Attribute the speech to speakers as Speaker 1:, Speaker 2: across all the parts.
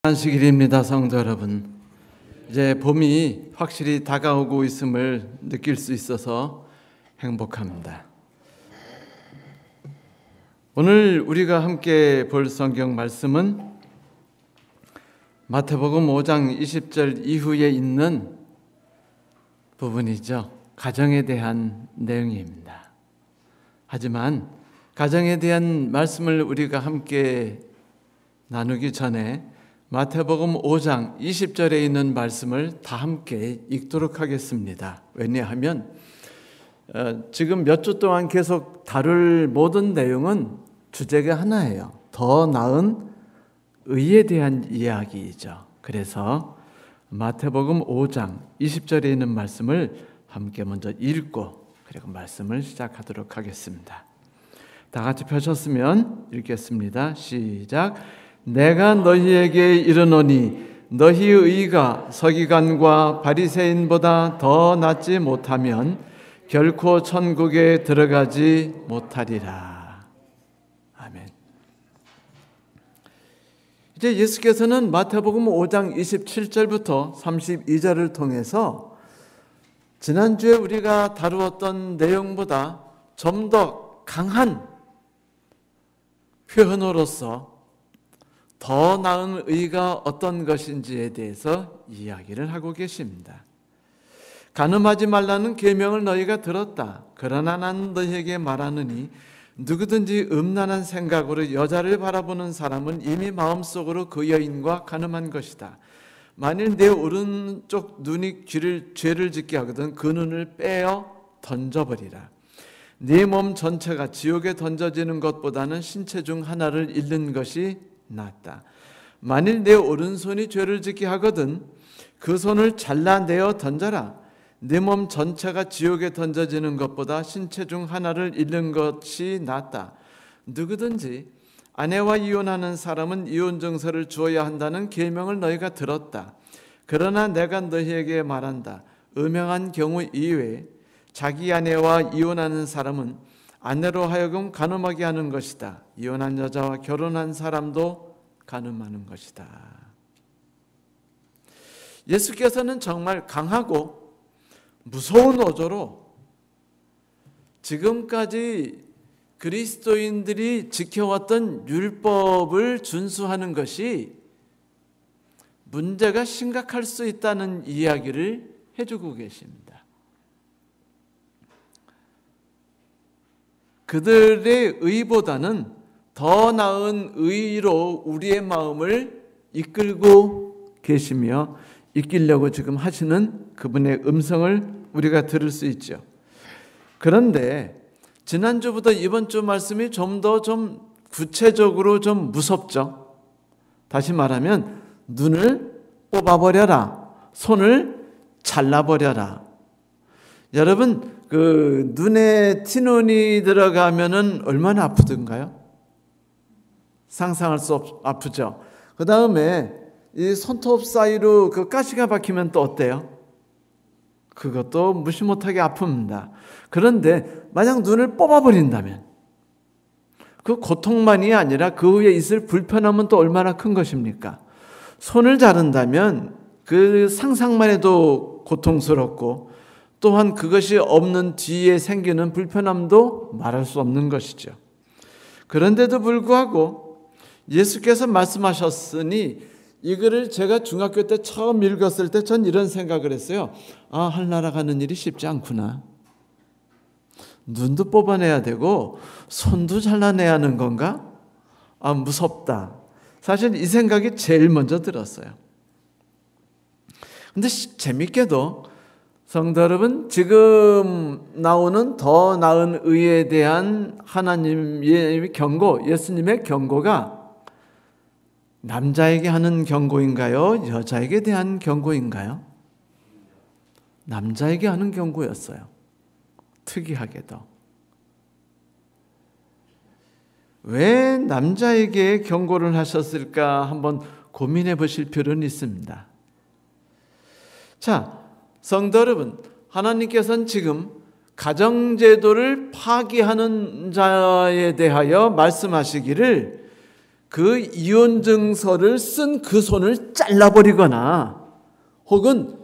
Speaker 1: 안식일입니다, 성도 여러분. 이제 봄이 확실히 다가오고 있음을 느낄 수 있어서 행복합니다. 오늘 우리가 함께 볼 성경 말씀은 마태복음 5장 20절 이후에 있는 부분이죠. 가정에 대한 내용입니다. 하지만 가정에 대한 말씀을 우리가 함께 나누기 전에 마태복음 5장 20절에 있는 말씀을 다 함께 읽도록 하겠습니다. 왜냐하면 지금 몇 주 동안 계속 다룰 모든 내용은 주제가 하나예요. 더 나은 의에 대한 이야기이죠. 그래서 마태복음 5장 20절에 있는 말씀을 함께 먼저 읽고 그리고 말씀을 시작하도록 하겠습니다. 다 같이 펴셨으면 읽겠습니다. 시작. 내가 너희에게 이르노니 너희의 의가 서기관과 바리새인보다 더 낫지 못하면 결코 천국에 들어가지 못하리라. 아멘. 이제 예수께서는 마태복음 5장 27절부터 32절을 통해서 지난주에 우리가 다루었던 내용보다 좀 더 강한 표현으로서 더 나은 의가 어떤 것인지에 대해서 이야기를 하고 계십니다. 간음하지 말라는 계명을 너희가 들었다. 그러나 난 너희에게 말하느니 누구든지 음란한 생각으로 여자를 바라보는 사람은 이미 마음속으로 그 여인과 간음한 것이다. 만일 내 오른쪽 눈이 죄를 짓게 하거든 그 눈을 빼어 던져버리라. 네 몸 전체가 지옥에 던져지는 것보다는 신체 중 하나를 잃는 것이 낫다. 만일 내 오른손이 죄를 짓게 하거든 그 손을 잘라내어 던져라. 내 몸 전체가 지옥에 던져지는 것보다 신체 중 하나를 잃는 것이 낫다. 누구든지 아내와 이혼하는 사람은 이혼 증서를 주어야 한다는 계명을 너희가 들었다. 그러나 내가 너희에게 말한다. 음행한 경우 이외에 자기 아내와 이혼하는 사람은 아내로 하여금 간음하게 하는 것이다. 이혼한 여자와 결혼한 사람도 간음하는 것이다. 예수께서는 정말 강하고 무서운 어조로 지금까지 그리스도인들이 지켜왔던 율법을 준수하는 것이 문제가 심각할 수 있다는 이야기를 해주고 계십니다. 그들의 의보다는 더 나은 의로 우리의 마음을 이끌고 계시며 이끌려고 지금 하시는 그분의 음성을 우리가 들을 수 있죠. 그런데 지난주부터 이번 주 말씀이 좀 더 구체적으로 좀 무섭죠. 다시 말하면 눈을 뽑아버려라. 손을 잘라버려라. 여러분 그 눈에 티눈이 들어가면은 얼마나 아프던가요? 상상할 수 아프죠. 그 다음에 이 손톱 사이로 그 가시가 박히면 또 어때요? 그것도 무시 못하게 아픕니다. 그런데 만약 눈을 뽑아버린다면 그 고통만이 아니라 그 후에 있을 불편함은 또 얼마나 큰 것입니까? 손을 자른다면 그 상상만 해도 고통스럽고 또한 그것이 없는 뒤에 생기는 불편함도 말할 수 없는 것이죠. 그런데도 불구하고 예수께서 말씀하셨으니 이거를 제가 중학교 때 처음 읽었을 때 전 이런 생각을 했어요. 아, 하늘나라 가는 일이 쉽지 않구나. 눈도 뽑아내야 되고 손도 잘라내야 하는 건가? 아, 무섭다. 사실 이 생각이 제일 먼저 들었어요. 근데 재밌게도 성도 여러분, 지금 나오는 더 나은 의에 대한 하나님의 경고, 예수님의 경고가 남자에게 하는 경고인가요? 여자에게 대한 경고인가요? 남자에게 하는 경고였어요. 특이하게도. 왜 남자에게 경고를 하셨을까 한번 고민해 보실 필요는 있습니다. 자, 성도 여러분, 하나님께서는 지금 가정제도를 파기하는 자에 대하여 말씀하시기를 그 이혼 증서를 쓴 그 손을 잘라버리거나 혹은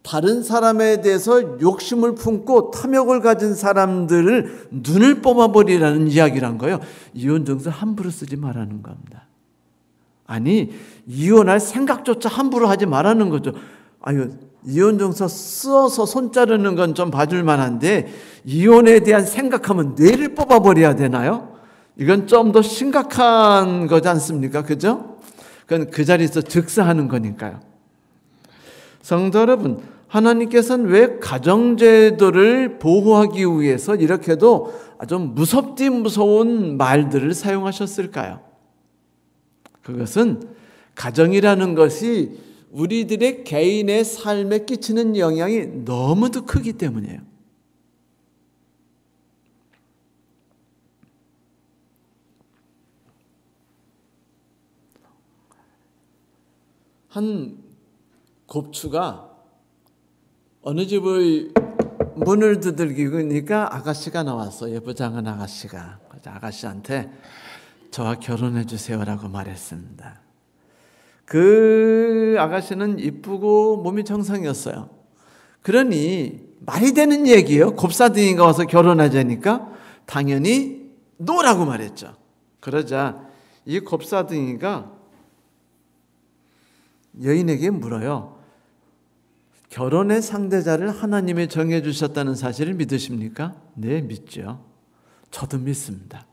Speaker 1: 다른 사람에 대해서 욕심을 품고 탐욕을 가진 사람들을 눈을 뽑아버리라는 이야기란 거예요. 이혼 증서 함부로 쓰지 말라는 겁니다. 아니, 이혼할 생각조차 함부로 하지 말라는 거죠. 아유, 이혼 증서 써서 손 자르는 건 좀 봐줄 만한데 이혼에 대한 생각하면 뇌를 뽑아버려야 되나요? 이건 좀 더 심각한 거지 않습니까? 그죠? 그건 그 자리에서 즉사하는 거니까요. 성도 여러분, 하나님께서는 왜 가정제도를 보호하기 위해서 이렇게도 아주 무섭디 무서운 말들을 사용하셨을까요? 그것은 가정이라는 것이 우리들의 개인의 삶에 끼치는 영향이 너무도 크기 때문이에요. 한 곱추가 어느 집의 문을 두들기니까 아가씨가 나왔어요. 예쁘장한 아가씨가. 아가씨한테 저와 결혼해 주세요라고 말했습니다. 그 아가씨는 이쁘고 몸이 정상이었어요. 그러니 말이 되는 얘기예요. 곱사등이가 와서 결혼하자니까 당연히 노라고 말했죠. 그러자 이 곱사등이가 여인에게 물어요. 결혼의 상대자를 하나님이 정해주셨다는 사실을 믿으십니까? 네, 믿죠. 저도 믿습니다.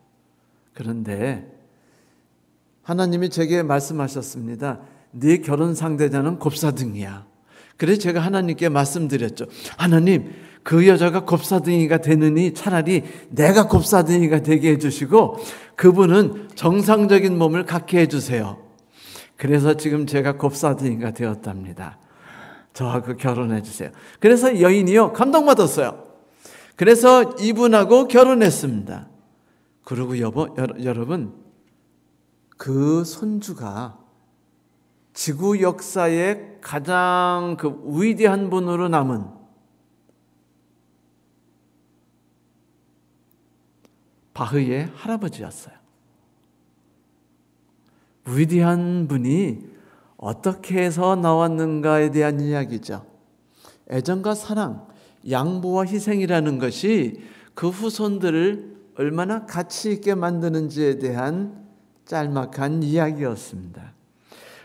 Speaker 1: 그런데 하나님이 제게 말씀하셨습니다. 네 결혼 상대자는 곱사등이야. 그래서 제가 하나님께 말씀드렸죠. 하나님, 그 여자가 곱사등이가 되느니 차라리 내가 곱사등이가 되게 해주시고 그분은 정상적인 몸을 갖게 해주세요. 그래서 지금 제가 곱사등이가 되었답니다. 저하고 결혼해 주세요. 그래서 여인이요, 감동받았어요. 그래서 이분하고 결혼했습니다. 그리고 여러분, 그 손주가 지구 역사에 가장 그 위대한 분으로 남은 바흐의 할아버지였어요. 위대한 분이 어떻게 해서 나왔는가에 대한 이야기죠. 애정과 사랑, 양보와 희생이라는 것이 그 후손들을 얼마나 가치 있게 만드는지에 대한 짤막한 이야기였습니다.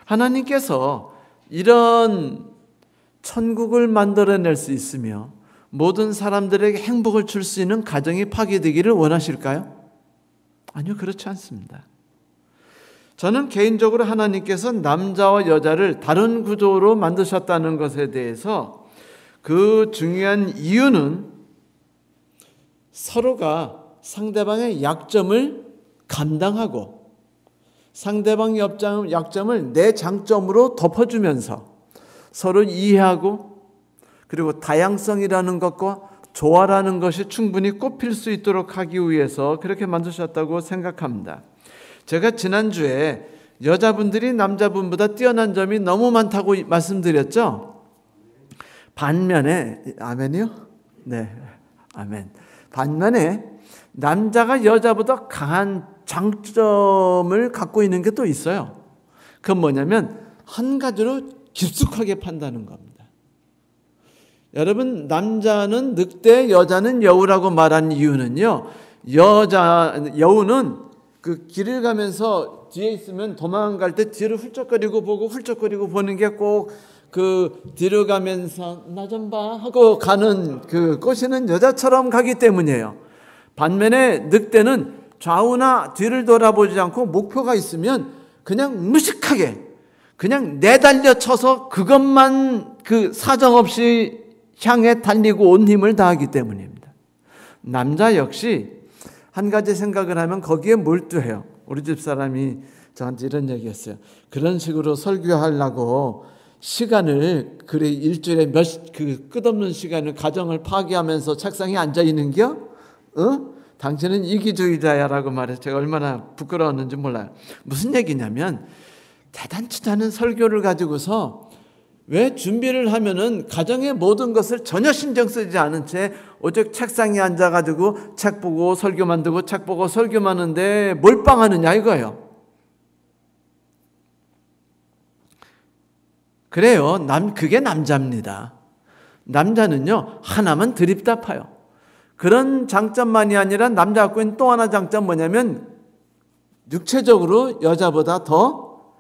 Speaker 1: 하나님께서 이런 천국을 만들어낼 수 있으며 모든 사람들에게 행복을 줄 수 있는 가정이 파괴되기를 원하실까요? 아니요, 그렇지 않습니다. 저는 개인적으로 하나님께서 남자와 여자를 다른 구조로 만드셨다는 것에 대해서 그 중요한 이유는 서로가 상대방의 약점을 감당하고 상대방의 약점을 내 장점으로 덮어주면서 서로 이해하고 그리고 다양성이라는 것과 조화라는 것이 충분히 꼽힐 수 있도록 하기 위해서 그렇게 만드셨다고 생각합니다. 제가 지난주에 여자분들이 남자분보다 뛰어난 점이 너무 많다고 말씀드렸죠? 반면에, 아멘이요? 네, 아멘. 반면에 남자가 여자보다 강한 장점을 갖고 있는 게 또 있어요. 그건 뭐냐면 한 가지로 깊숙하게 판다는 겁니다. 여러분, 남자는 늑대, 여자는 여우라고 말한 이유는요, 여우는 그 길을 가면서 뒤에 있으면 도망갈 때 뒤를 훌쩍거리고 보고 훌쩍거리고 보는 게 꼭 그 뒤로 가면서 나 좀 봐 하고 가는 그 꼬시는 여자처럼 가기 때문이에요. 반면에 늑대는 좌우나 뒤를 돌아보지 않고 목표가 있으면 그냥 무식하게 그냥 내달려 쳐서 그것만 그 사정없이 향해 달리고 온 힘을 다하기 때문입니다. 남자 역시 한 가지 생각을 하면 거기에 몰두해요. 우리 집사람이 저한테 이런 얘기했어요. 그런 식으로 설교하려고 시간을 그래 일주일에 그 끝없는 시간을 가정을 파괴하면서 책상에 앉아 있는겨? 당신은 이기주의자야라고 말해서 제가 얼마나 부끄러웠는지 몰라요. 무슨 얘기냐면 대단치 않은 설교를 가지고서 왜 준비를 하면은 가정의 모든 것을 전혀 신경 쓰지 않은 채 오직 책상에 앉아가지고 책 보고 설교 만들고 책 보고 설교 만드는데 몰빵하느냐 이거예요. 그래요. 그게 남자입니다. 남자는요, 하나만 드립다 파요. 그런 장점만이 아니라 남자 갖고 있는 또 하나 장점 뭐냐면 육체적으로 여자보다 더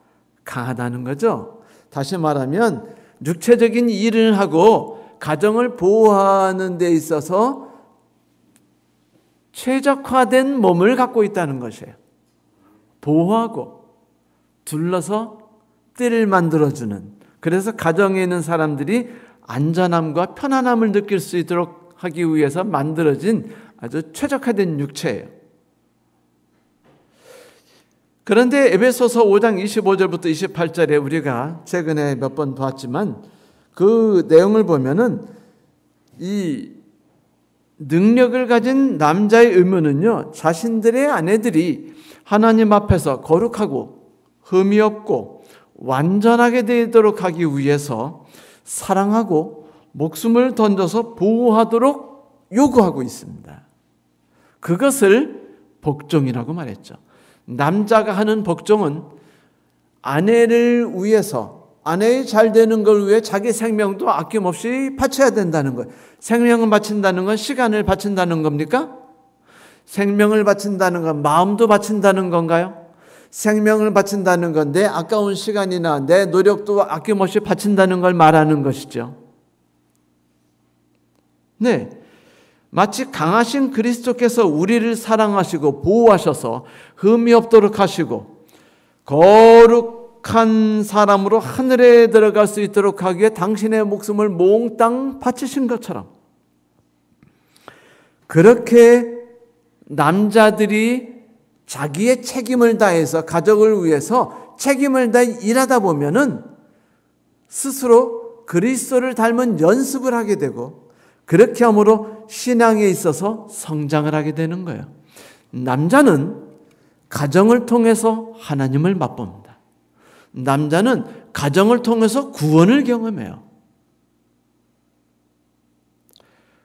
Speaker 1: 강하다는 거죠. 다시 말하면 육체적인 일을 하고 가정을 보호하는 데 있어서 최적화된 몸을 갖고 있다는 것이에요. 보호하고 둘러서 뜰을 만들어주는, 그래서 가정에 있는 사람들이 안전함과 편안함을 느낄 수 있도록 하기 위해서 만들어진 아주 최적화된 육체예요. 그런데 에베소서 5장 25절부터 28절에 우리가 최근에 몇 번 봤지만 그 내용을 보면은 이 능력을 가진 남자의 의무는요, 자신들의 아내들이 하나님 앞에서 거룩하고 흠이 없고 완전하게 되도록 하기 위해서 사랑하고 목숨을 던져서 보호하도록 요구하고 있습니다. 그것을 복종이라고 말했죠. 남자가 하는 복종은 아내를 위해서, 아내의 잘 되는 걸 위해 자기 생명도 아낌없이 바쳐야 된다는 거예요. 생명을 바친다는 건 시간을 바친다는 겁니까? 생명을 바친다는 건 마음도 바친다는 건가요? 생명을 바친다는 건 내 아까운 시간이나 내 노력도 아낌없이 바친다는 걸 말하는 것이죠. 네, 마치 강하신 그리스도께서 우리를 사랑하시고 보호하셔서 흠이 없도록 하시고 거룩한 사람으로 하늘에 들어갈 수 있도록 하기 위해 당신의 목숨을 몽땅 바치신 것처럼, 그렇게 남자들이 자기의 책임을 다해서 가족을 위해서 책임을 다해 일하다 보면은 스스로 그리스도를 닮은 연습을 하게 되고, 그렇게 함으로 신앙에 있어서 성장을 하게 되는 거예요. 남자는 가정을 통해서 하나님을 맛봅니다. 남자는 가정을 통해서 구원을 경험해요.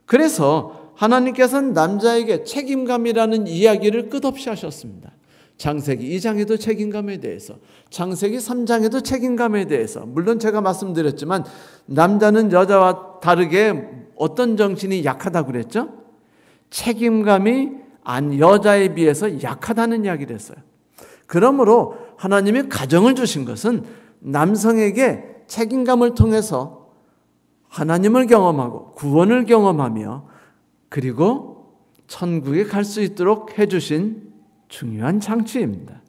Speaker 1: 그래서 하나님께서는 남자에게 책임감이라는 이야기를 끝없이 하셨습니다. 창세기 2장에도 책임감에 대해서, 창세기 3장에도 책임감에 대해서. 물론 제가 말씀드렸지만 남자는 여자와 다르게 어떤 정신이 약하다고 그랬죠? 책임감이 여자에 비해서 약하다는 이야기를 했어요. 그러므로 하나님이 가정을 주신 것은 남성에게 책임감을 통해서 하나님을 경험하고 구원을 경험하며 그리고 천국에 갈 수 있도록 해주신 중요한 장치입니다.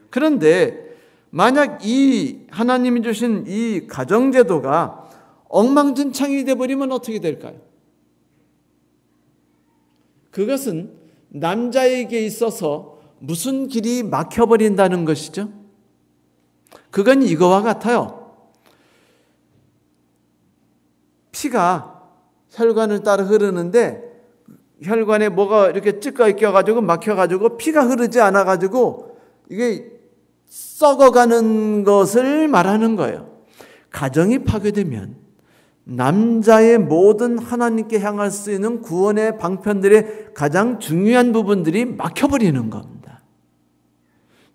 Speaker 1: 그런데 만약 이 하나님이 주신 이 가정제도가 엉망진창이 되어버리면 어떻게 될까요? 그것은 남자에게 있어서 무슨 길이 막혀버린다는 것이죠? 그건 이거와 같아요. 피가 혈관을 따라 흐르는데 혈관에 뭐가 이렇게 찌꺼기 껴가지고 막혀가지고 피가 흐르지 않아가지고 이게 썩어가는 것을 말하는 거예요. 가정이 파괴되면 남자의 모든 하나님께 향할 수 있는 구원의 방편들의 가장 중요한 부분들이 막혀버리는 겁니다.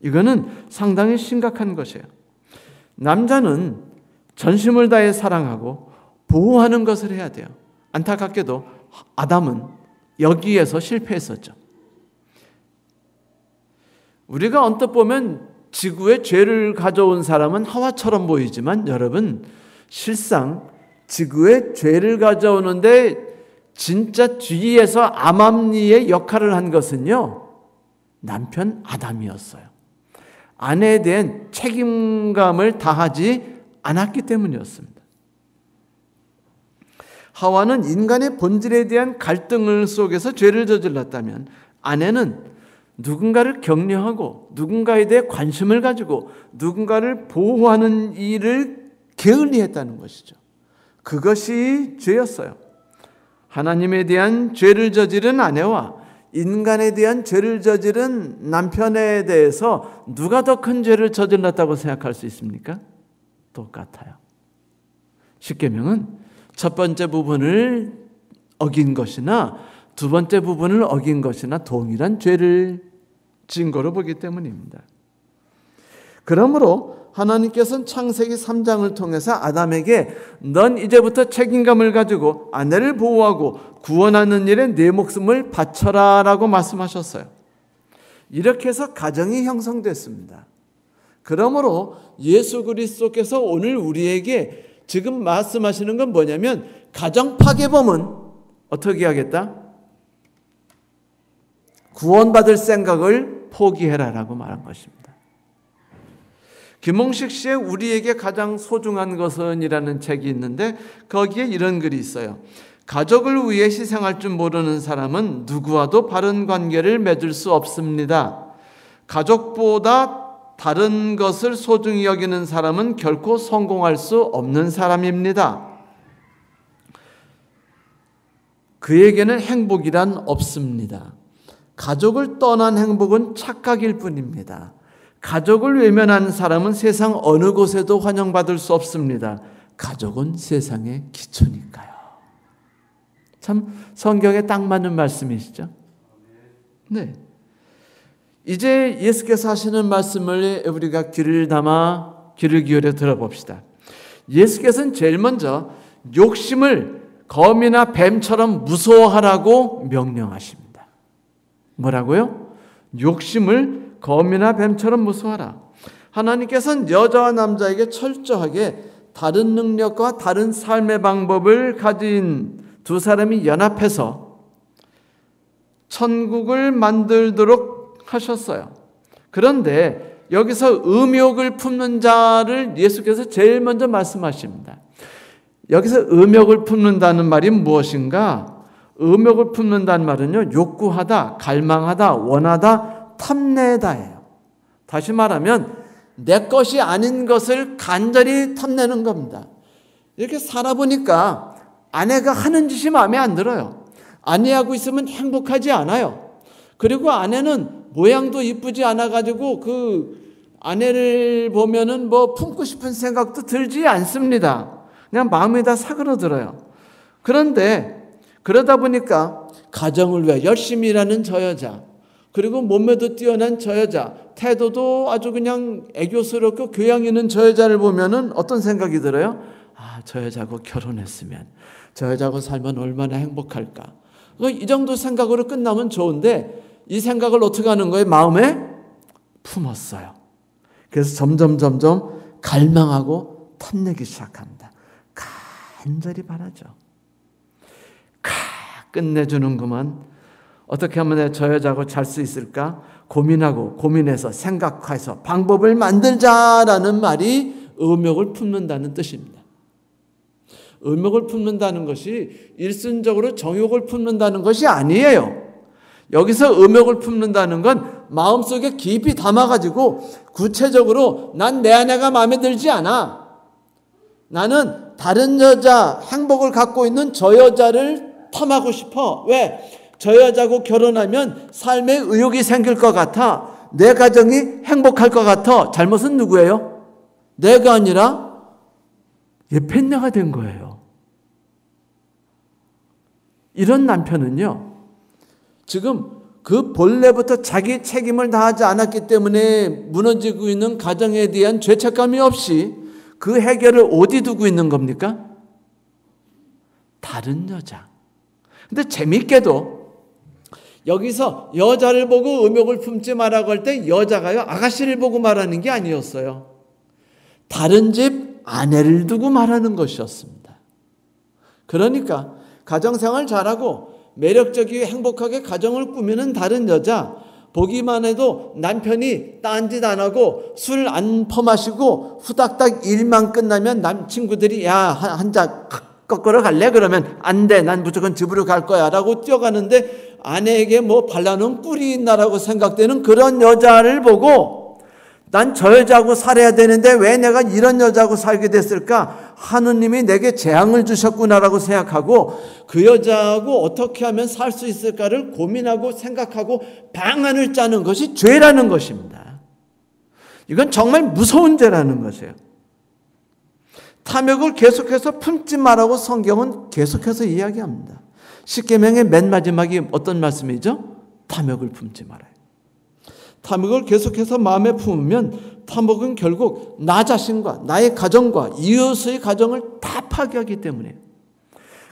Speaker 1: 이거는 상당히 심각한 것이에요. 남자는 전심을 다해 사랑하고 보호하는 것을 해야 돼요. 안타깝게도 아담은 여기에서 실패했었죠. 우리가 언뜻 보면 지구에 죄를 가져온 사람은 하와처럼 보이지만 여러분, 실상 지구에 죄를 가져오는데 진짜 뒤에서 암암리의 역할을 한 것은요, 남편 아담이었어요. 아내에 대한 책임감을 다하지 않았기 때문이었습니다. 하와는 인간의 본질에 대한 갈등을 속에서 죄를 저질렀다면 아내는 누군가를 격려하고 누군가에 대해 관심을 가지고 누군가를 보호하는 일을 게을리했다는 것이죠. 그것이 죄였어요. 하나님에 대한 죄를 저지른 아내와 인간에 대한 죄를 저지른 남편에 대해서 누가 더 큰 죄를 저질렀다고 생각할 수 있습니까? 똑같아요. 십계명은 첫 번째 부분을 어긴 것이나 두 번째 부분을 어긴 것이나 동일한 죄를 지은 거로 보기 때문입니다. 그러므로 하나님께서는 창세기 3장을 통해서 아담에게 넌 이제부터 책임감을 가지고 아내를 보호하고 구원하는 일에 내 목숨을 바쳐라 라고 말씀하셨어요. 이렇게 해서 가정이 형성됐습니다. 그러므로 예수 그리스도께서 오늘 우리에게 지금 말씀하시는 건 뭐냐면 가정 파괴범은 어떻게 하겠다? 구원받을 생각을 포기해라 라고 말한 것입니다. 김홍식 씨의 우리에게 가장 소중한 것은 이라는 책이 있는데 거기에 이런 글이 있어요. 가족을 위해 희생할 줄 모르는 사람은 누구와도 바른 관계를 맺을 수 없습니다. 가족보다 다른 것을 소중히 여기는 사람은 결코 성공할 수 없는 사람입니다. 그에게는 행복이란 없습니다. 가족을 떠난 행복은 착각일 뿐입니다. 가족을 외면하는 사람은 세상 어느 곳에도 환영받을 수 없습니다. 가족은 세상의 기초니까요. 참 성경에 딱 맞는 말씀이시죠? 네. 이제 예수께서 하시는 말씀을 우리가 귀를 기울여 들어봅시다. 예수께서는 제일 먼저 욕심을 거미나 뱀처럼 무서워하라고 명령하십니다. 뭐라고요? 욕심을 거미나 뱀처럼 무서워하라. 하나님께서는 여자와 남자에게 철저하게 다른 능력과 다른 삶의 방법을 가진 두 사람이 연합해서 천국을 만들도록 하셨어요. 그런데 여기서 음욕을 품는 자를 예수께서 제일 먼저 말씀하십니다. 여기서 음욕을 품는다는 말이 무엇인가? 음욕을 품는다는 말은요, 욕구하다, 갈망하다, 원하다, 탐내다예요. 다시 말하면 내 것이 아닌 것을 간절히 탐내는 겁니다. 이렇게 살아보니까 아내가 하는 짓이 마음에 안 들어요. 아내하고 있으면 행복하지 않아요. 그리고 아내는 모양도 이쁘지 않아가지고 그 아내를 보면은 뭐 품고 싶은 생각도 들지 않습니다. 그냥 마음이 다 사그러들어요. 그런데 그러다 보니까 가정을 위해 열심히 일하는 저 여자, 그리고 몸매도 뛰어난 저 여자, 태도도 아주 그냥 애교스럽고 교양 있는 저 여자를 보면은 어떤 생각이 들어요? 아, 저 여자하고 결혼했으면, 저 여자하고 살면 얼마나 행복할까. 이 정도 생각으로 끝나면 좋은데 이 생각을 어떻게 하는 거예요? 마음에 품었어요. 그래서 점점 갈망하고 탐내기 시작합니다. 간절히 바라죠. 끝내주는구만. 어떻게 하면 저 여자하고 잘 수 있을까? 고민해서 생각해서 방법을 만들자라는 말이 음욕을 품는다는 뜻입니다. 음욕을 품는다는 것이 일순적으로 정욕을 품는다는 것이 아니에요. 여기서 음욕을 품는다는 건 마음속에 깊이 담아가지고 구체적으로 난 내 아내가 마음에 들지 않아. 나는 다른 여자, 행복을 갖고 있는 저 여자를 탐하고 싶어. 왜? 저 여자하고 결혼하면 삶에 의욕이 생길 것 같아. 내 가정이 행복할 것 같아. 잘못은 누구예요? 내가 아니라 예편녀가 된 거예요. 이런 남편은요, 지금 그 본래부터 자기 책임을 다하지 않았기 때문에 무너지고 있는 가정에 대한 죄책감이 없이 그 해결을 어디 두고 있는 겁니까? 다른 여자. 근데 재밌게도 여기서 여자를 보고 음욕을 품지 말라고 할 때 여자가요, 아가씨를 보고 말하는 게 아니었어요. 다른 집 아내를 두고 말하는 것이었습니다. 그러니까 가정생활 잘하고 매력적이고 행복하게 가정을 꾸미는 다른 여자, 보기만 해도 남편이 딴짓 안 하고 술 안 퍼마시고 후닥닥 일만 끝나면 남친구들이 야, 한 잔 꺾으러 갈래? 그러면 안 돼. 난 무조건 집으로 갈 거야 라고 뛰어가는데 아내에게 뭐 발라놓은 꿀이 있나라고 생각되는 그런 여자를 보고 난 저 여자하고 살아야 되는데 왜 내가 이런 여자하고 살게 됐을까? 하느님이 내게 재앙을 주셨구나라고 생각하고 그 여자하고 어떻게 하면 살 수 있을까를 고민하고 생각하고 방안을 짜는 것이 죄라는 것입니다. 이건 정말 무서운 죄라는 것이에요. 탐욕을 계속해서 품지 말라고 성경은 계속해서 이야기합니다. 십계명의 맨 마지막이 어떤 말씀이죠? 탐욕을 품지 말아요. 탐욕을 계속해서 마음에 품으면 탐욕은 결국 나 자신과 나의 가정과 이웃의 가정을 다 파괴하기 때문에.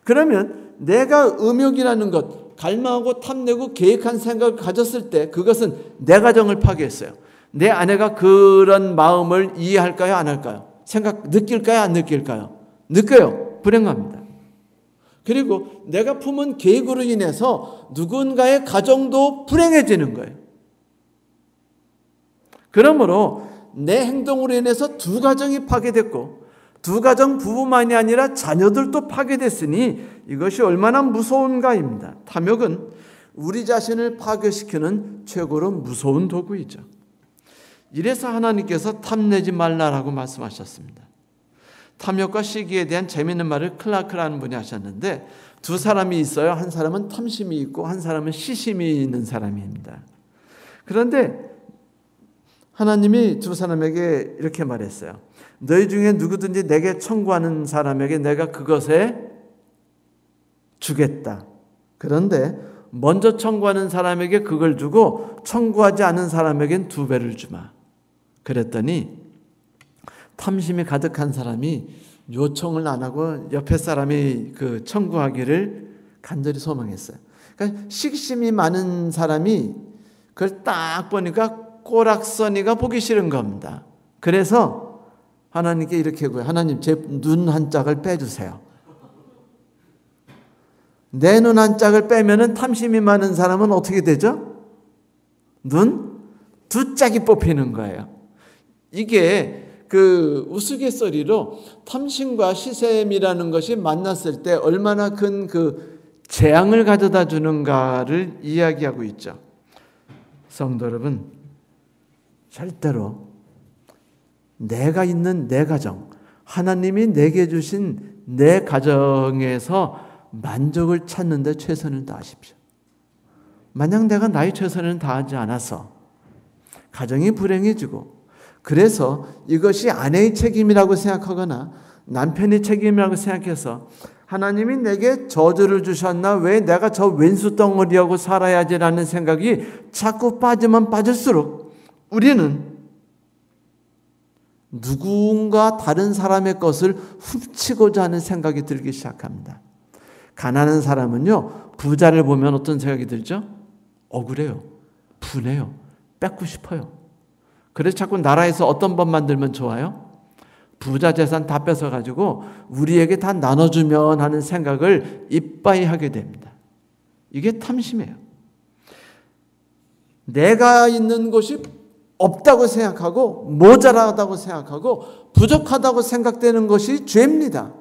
Speaker 1: 그러면 내가 음욕이라는 것, 갈망하고 탐내고 계획한 생각을 가졌을 때 그것은 내 가정을 파괴했어요. 내 아내가 그런 마음을 이해할까요? 안 할까요? 느낄까요? 안 느낄까요? 느껴요. 불행합니다. 그리고 내가 품은 계획으로 인해서 누군가의 가정도 불행해지는 거예요. 그러므로 내 행동으로 인해서 두 가정이 파괴됐고 두 가정 부부만이 아니라 자녀들도 파괴됐으니 이것이 얼마나 무서운가입니다. 탐욕은 우리 자신을 파괴시키는 최고로 무서운 도구이죠. 이래서 하나님께서 탐내지 말라라고 말씀하셨습니다. 탐욕과 시기에 대한 재미있는 말을 클라크라는 분이 하셨는데 두 사람이 있어요. 한 사람은 탐심이 있고 한 사람은 시심이 있는 사람입니다. 그런데 하나님이 두 사람에게 이렇게 말했어요. 너희 중에 누구든지 내게 청구하는 사람에게 내가 그것에 주겠다. 그런데 먼저 청구하는 사람에게 그걸 주고 청구하지 않은 사람에겐 2배를 주마. 그랬더니 탐심이 가득한 사람이 요청을 안 하고 옆에 사람이 그 청구하기를 간절히 소망했어요. 그러니까 식심이 많은 사람이 그걸 딱 보니까 꼬락서니가 보기 싫은 겁니다. 그래서 하나님께 이렇게 구해요. 하나님, 제 눈 한 짝을 빼주세요. 내 눈 한 짝을 빼면은 탐심이 많은 사람은 어떻게 되죠? 눈 2짝이 뽑히는 거예요. 이게 그 우스갯소리로 탐심과 시샘이라는 것이 만났을 때 얼마나 큰 그 재앙을 가져다 주는가를 이야기하고 있죠. 성도 여러분, 절대로 내가 있는 내 가정, 하나님이 내게 주신 내 가정에서 만족을 찾는 데 최선을 다하십시오. 만약 내가 나의 최선을 다하지 않아서 가정이 불행해지고 그래서 이것이 아내의 책임이라고 생각하거나 남편의 책임이라고 생각해서 하나님이 내게 저주를 주셨나? 왜 내가 저 왼수 덩어리하고 살아야지라는 생각이 자꾸 빠지면 빠질수록 우리는 누군가 다른 사람의 것을 훔치고자 하는 생각이 들기 시작합니다. 가난한 사람은요, 부자를 보면 어떤 생각이 들죠? 억울해요. 분해요. 뺏고 싶어요. 그래서 자꾸 나라에서 어떤 법 만들면 좋아요? 부자 재산 다 뺏어가지고 우리에게 다 나눠주면 하는 생각을 이빠이 하게 됩니다. 이게 탐심이에요. 내가 있는 곳이 없다고 생각하고 모자라다고 생각하고 부족하다고 생각되는 것이 죄입니다.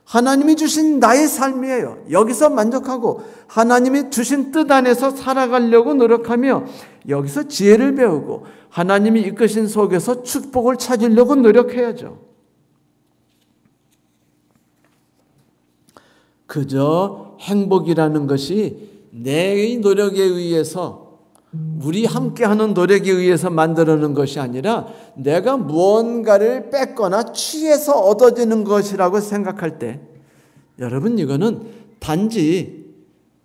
Speaker 1: 하나님이 주신 나의 삶이에요. 여기서 만족하고 하나님이 주신 뜻 안에서 살아가려고 노력하며 여기서 지혜를 배우고 하나님이 이끄신 속에서 축복을 찾으려고 노력해야죠. 그저 행복이라는 것이 내 노력에 의해서 우리 함께하는 노력에 의해서 만들어낸 것이 아니라 내가 무언가를 뺏거나 취해서 얻어지는 것이라고 생각할 때 여러분 이거는 단지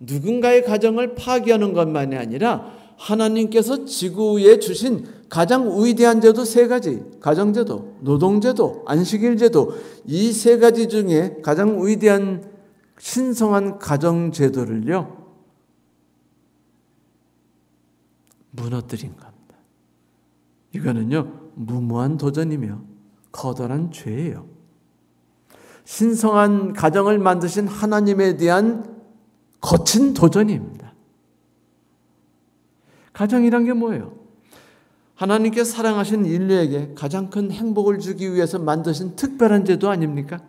Speaker 1: 누군가의 가정을 파괴하는 것만이 아니라 하나님께서 지구에 주신 가장 위대한 제도 3가지, 가정제도, 노동제도, 안식일제도, 이 3가지 중에 가장 위대한 신성한 가정제도를요 무너뜨린 겁니다. 이거는요 무모한 도전이며 커다란 죄예요. 신성한 가정을 만드신 하나님에 대한 거친 도전입니다. 가정이란 게 뭐예요? 하나님께서 사랑하신 인류에게 가장 큰 행복을 주기 위해서 만드신 특별한 제도 아닙니까?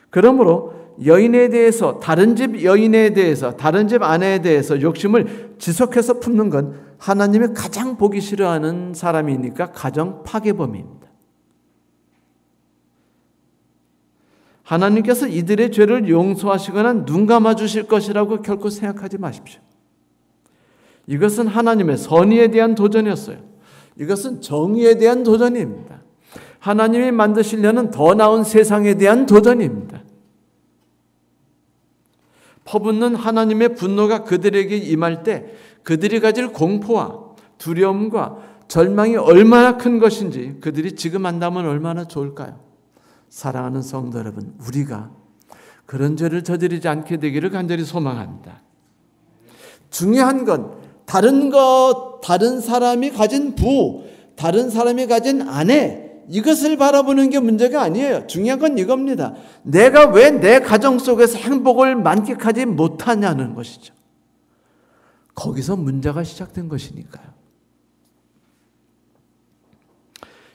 Speaker 1: 그러므로 여인에 대해서, 다른 집 여인에 대해서, 다른 집 아내에 대해서 욕심을 지속해서 품는 건 하나님이 가장 보기 싫어하는 사람이니까 가정 파괴범입니다. 하나님께서 이들의 죄를 용서하시거나 눈 감아주실 것이라고 결코 생각하지 마십시오. 이것은 하나님의 선의에 대한 도전이었어요. 이것은 정의에 대한 도전입니다. 하나님이 만드시려는 더 나은 세상에 대한 도전입니다. 퍼붓는 하나님의 분노가 그들에게 임할 때 그들이 가질 공포와 두려움과 절망이 얼마나 큰 것인지 그들이 지금 안다면 얼마나 좋을까요? 사랑하는 성도 여러분, 우리가 그런 죄를 저지르지 않게 되기를 간절히 소망합니다. 중요한 건 다른 사람이 가진 다른 사람이 가진 아내, 이것을 바라보는 게 문제가 아니에요. 중요한 건 이겁니다. 내가 왜 내 가정 속에서 행복을 만끽하지 못하냐는 것이죠. 거기서 문제가 시작된 것이니까요.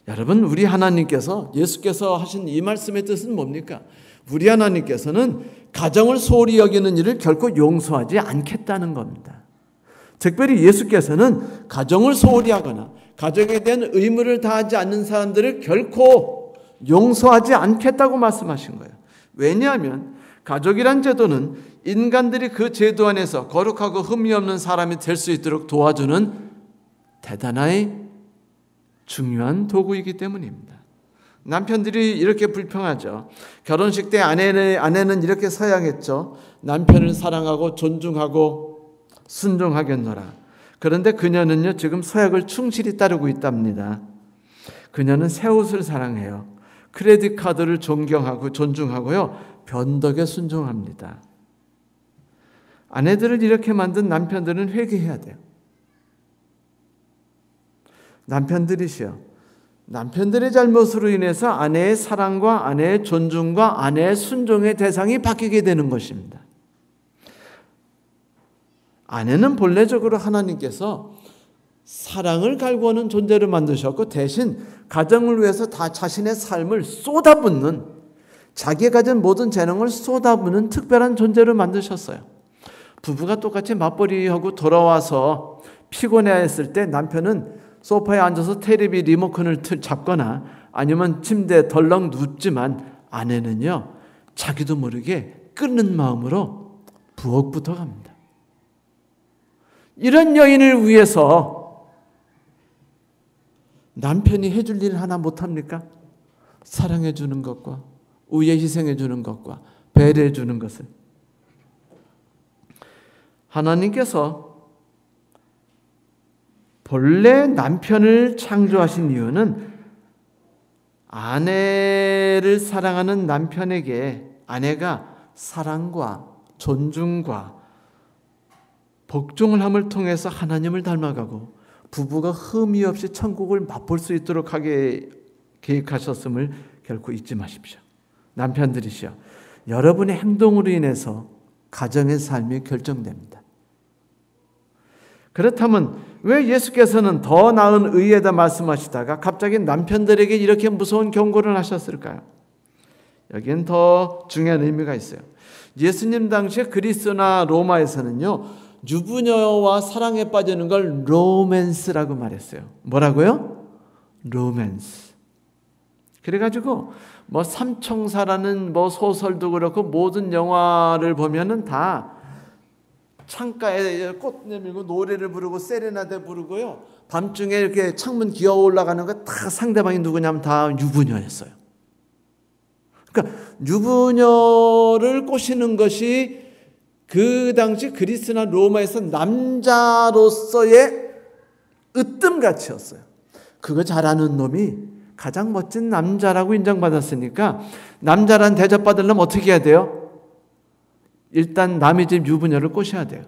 Speaker 1: 여러분, 우리 하나님께서, 예수께서 하신 이 말씀의 뜻은 뭡니까? 우리 하나님께서는 가정을 소홀히 여기는 일을 결코 용서하지 않겠다는 겁니다. 특별히 예수께서는 가정을 소홀히 하거나 가정에 대한 의무를 다하지 않는 사람들을 결코 용서하지 않겠다고 말씀하신 거예요. 왜냐하면 가족이란 제도는 인간들이 그 제도 안에서 거룩하고 흠이 없는 사람이 될 수 있도록 도와주는 대단히 중요한 도구이기 때문입니다. 남편들이 이렇게 불평하죠. 결혼식 때 아내는 이렇게 서양했죠. 남편을 사랑하고 존중하고 순종하겠노라. 그런데 그녀는요, 지금 서약을 충실히 따르고 있답니다. 그녀는 새 옷을 사랑해요. 크레딧 카드를 존경하고 존중하고요, 변덕에 순종합니다. 아내들을 이렇게 만든 남편들은 회개해야 돼요. 남편들이시여, 남편들의 잘못으로 인해서 아내의 사랑과 아내의 존중과 아내의 순종의 대상이 바뀌게 되는 것입니다. 아내는 본래적으로 하나님께서 사랑을 갈구하는 존재로 만드셨고, 대신 가정을 위해서 다 자신의 삶을 쏟아붓는, 자기가 가진 모든 재능을 쏟아붓는 특별한 존재로 만드셨어요. 부부가 똑같이 맞벌이하고 돌아와서 피곤해했을 때 남편은 소파에 앉아서 테레비 리모컨을 잡거나 아니면 침대에 덜렁 눕지만, 아내는요, 자기도 모르게 끓는 마음으로 부엌부터 갑니다. 이런 여인을 위해서 남편이 해줄 일 하나 못합니까? 사랑해 주는 것과 우애 희생해 주는 것과 배려해 주는 것을. 하나님께서 본래 남편을 창조하신 이유는 아내를 사랑하는 남편에게 아내가 사랑과 존중과 복종을 함을 통해서 하나님을 닮아가고 부부가 흠이 없이 천국을 맛볼 수 있도록 하게 계획하셨음을 결코 잊지 마십시오. 남편들이시여, 여러분의 행동으로 인해서 가정의 삶이 결정됩니다. 그렇다면 왜 예수께서는 더 나은 의에다 말씀하시다가 갑자기 남편들에게 이렇게 무서운 경고를 하셨을까요? 여기엔 더 중요한 의미가 있어요. 예수님 당시에 그리스나 로마에서는요, 유부녀와 사랑에 빠지는 걸 로맨스라고 말했어요. 뭐라고요? 로맨스. 그래가지고 뭐 삼총사라는 뭐 소설도 그렇고 모든 영화를 보면은 다 창가에 꽃 내밀고 노래를 부르고 세레나데 부르고요, 밤중에 이렇게 창문 기어 올라가는 거 다 상대방이 누구냐면 다 유부녀였어요. 그러니까 유부녀를 꼬시는 것이 그 당시 그리스나 로마에서 남자로서의 으뜸가치였어요. 그거 잘하는 놈이 가장 멋진 남자라고 인정받았으니까 남자란 대접받으려면 어떻게 해야 돼요? 일단 남의 집 유부녀를 꼬셔야 돼요.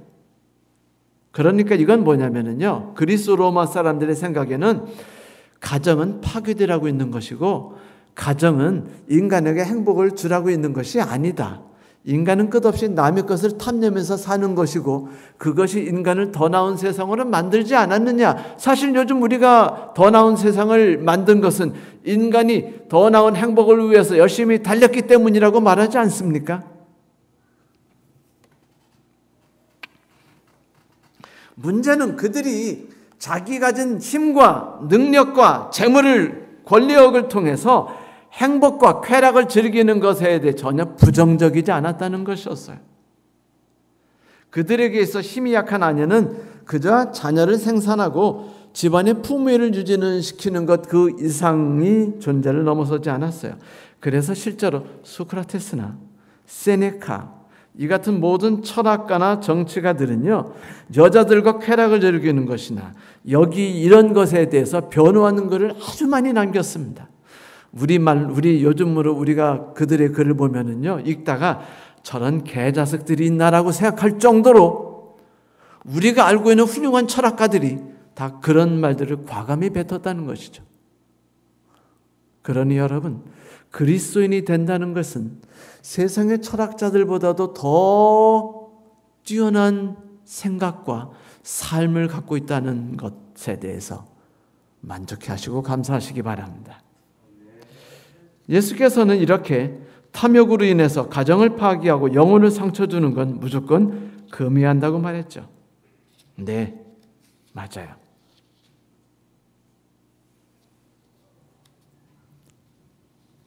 Speaker 1: 그러니까 이건 뭐냐면요, 그리스 로마 사람들의 생각에는 가정은 파괴되라고 있는 것이고 가정은 인간에게 행복을 주라고 있는 것이 아니다. 인간은 끝없이 남의 것을 탐내면서 사는 것이고 그것이 인간을 더 나은 세상으로 만들지 않았느냐. 사실 요즘 우리가 더 나은 세상을 만든 것은 인간이 더 나은 행복을 위해서 열심히 달렸기 때문이라고 말하지 않습니까? 문제는 그들이 자기 가진 힘과 능력과 재물을, 권력을 통해서 행복과 쾌락을 즐기는 것에 대해 전혀 부정적이지 않았다는 것이었어요. 그들에게 있어 힘이 약한 아내는 그저 자녀를 생산하고 집안의 풍요를 유지시키는 것 그 이상이 존재를 넘어서지 않았어요. 그래서 실제로 소크라테스나 세네카, 이 같은 모든 철학가나 정치가들은요, 여자들과 쾌락을 즐기는 것이나 여기 이런 것에 대해서 변호하는 것을 아주 많이 남겼습니다. 우리 요즘으로 우리가 그들의 글을 보면은요, 읽다가 저런 개자식들이 있나라고 생각할 정도로 우리가 알고 있는 훌륭한 철학가들이 다 그런 말들을 과감히 뱉었다는 것이죠. 그러니 여러분, 그리스도인이 된다는 것은 세상의 철학자들보다도 더 뛰어난 생각과 삶을 갖고 있다는 것에 대해서 만족해 하시고 감사하시기 바랍니다. 예수께서는 이렇게 탐욕으로 인해서 가정을 파괴하고 영혼을 상처 주는 건 무조건 금해한다고 말했죠. 네, 맞아요.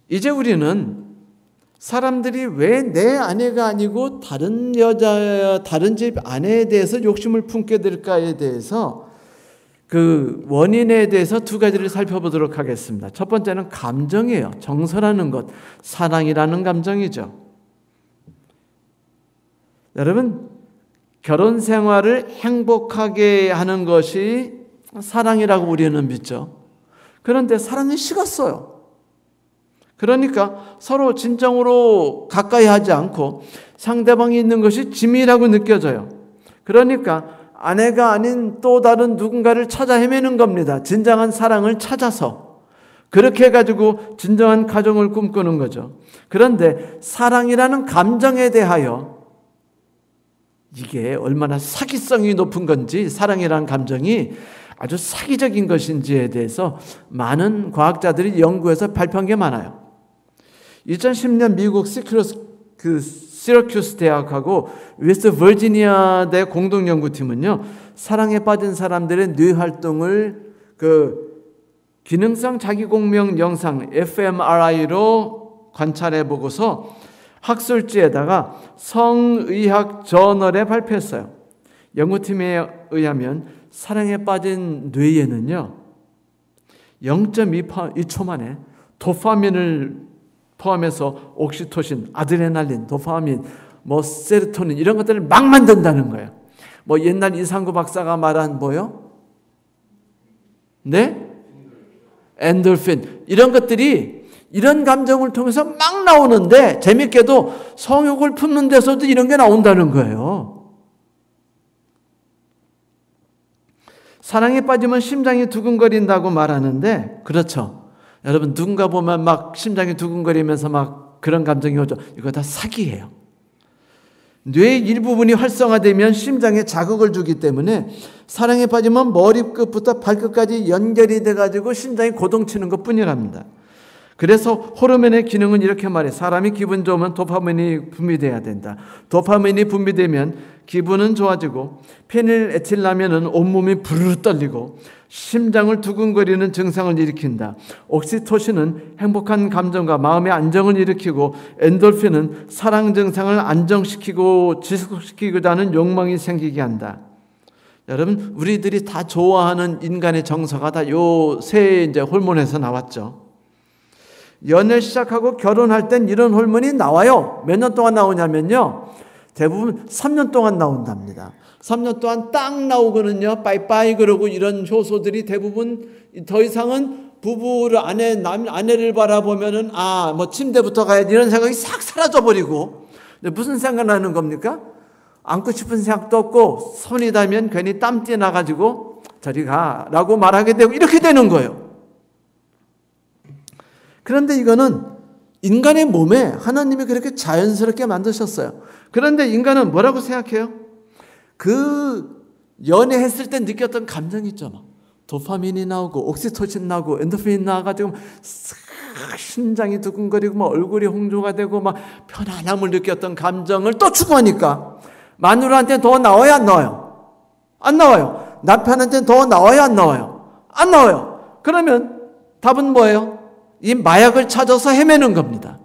Speaker 1: 이제 우리는 사람들이 왜 내 아내가 아니고 다른 여자, 다른 집 아내에 대해서 욕심을 품게 될까에 대해서 그 원인에 대해서 두 가지를 살펴보도록 하겠습니다. 첫 번째는 감정이에요. 정서라는 것, 사랑이라는 감정이죠. 여러분, 결혼 생활을 행복하게 하는 것이 사랑이라고 우리는 믿죠. 그런데 사랑이 식었어요. 그러니까 서로 진정으로 가까이 하지 않고 상대방이 있는 것이 짐이라고 느껴져요. 그러니까 아내가 아닌 또 다른 누군가를 찾아 헤매는 겁니다. 진정한 사랑을 찾아서. 그렇게 해가지고 진정한 가정을 꿈꾸는 거죠. 그런데 사랑이라는 감정에 대하여 이게 얼마나 사기성이 높은 건지, 사랑이라는 감정이 아주 사기적인 것인지에 대해서 많은 과학자들이 연구해서 발표한 게 많아요. 2010년 미국 시러큐스 대학하고 웨스트 버지니아 대 공동연구팀은요, 사랑에 빠진 사람들의 뇌 활동을 기능성 자기공명 영상 fMRI로 관찰해 보고서 학술지에다가 성의학 저널에 발표했어요. 연구팀에 의하면 사랑에 빠진 뇌에는요, 0.2초 만에 도파민을 포함해서 옥시토신, 아드레날린, 도파민, 세로토닌 이런 것들을 막 만든다는 거예요. 옛날 이상구 박사가 말한 뭐요? 네? 엔돌핀. 이런 것들이 이런 감정을 통해서 막 나오는데 재밌게도 성욕을 품는 데서도 이런 게 나온다는 거예요. 사랑에 빠지면 심장이 두근거린다고 말하는데 그렇죠. 여러분, 누군가 보면 막 심장이 두근거리면서 막 그런 감정이 오죠. 이거 다 사기예요. 뇌의 일부분이 활성화되면 심장에 자극을 주기 때문에 사랑에 빠지면 머리끝부터 발끝까지 연결이 돼가지고 심장이 고동치는 것뿐이랍니다. 그래서 호르몬의 기능은 이렇게 말해. 사람이 기분 좋으면 도파민이 분비돼야 된다. 도파민이 분비되면 기분은 좋아지고 페닐에틸라면은 온몸이 부르르 떨리고 심장을 두근거리는 증상을 일으킨다. 옥시토신은 행복한 감정과 마음의 안정을 일으키고 엔돌핀은 사랑 증상을 안정시키고 지속시키고자 하는 욕망이 생기게 한다. 여러분, 우리들이 다 좋아하는 인간의 정서가 다 요 세 이제 호르몬에서 나왔죠. 연애 시작하고 결혼할 땐 이런 호르몬이 나와요. 몇 년 동안 나오냐면요, 대부분 3년 동안 나온답니다. 3년 동안 딱 나오거든요. 빠이빠이 그러고 이런 효소들이 대부분 더 이상은 부부를 아내를 바라보면은 침대부터 가야지 이런 생각이 싹 사라져버리고, 무슨 생각나는 겁니까? 안고 싶은 생각도 없고 손이 닿으면 괜히 땀띠 나가지고 저리 가라고 말하게 되고 이렇게 되는 거예요. 그런데 이거는 인간의 몸에 하나님이 그렇게 자연스럽게 만드셨어요. 그런데 인간은 뭐라고 생각해요? 그 연애했을 때 느꼈던 감정이 있죠. 막 도파민이 나오고 옥시토신 나오고 엔도핀이 나와가지고 심장이 두근거리고 막 얼굴이 홍조가 되고 막 편안함을 느꼈던 감정을 또 추구하니까 마누라한테 더 나와요, 안 나와요? 안 나와요. 남편한테 더 나와요, 안 나와요? 안 나와요. 그러면 답은 뭐예요? 이 마약을 찾아서 헤매는 겁니다.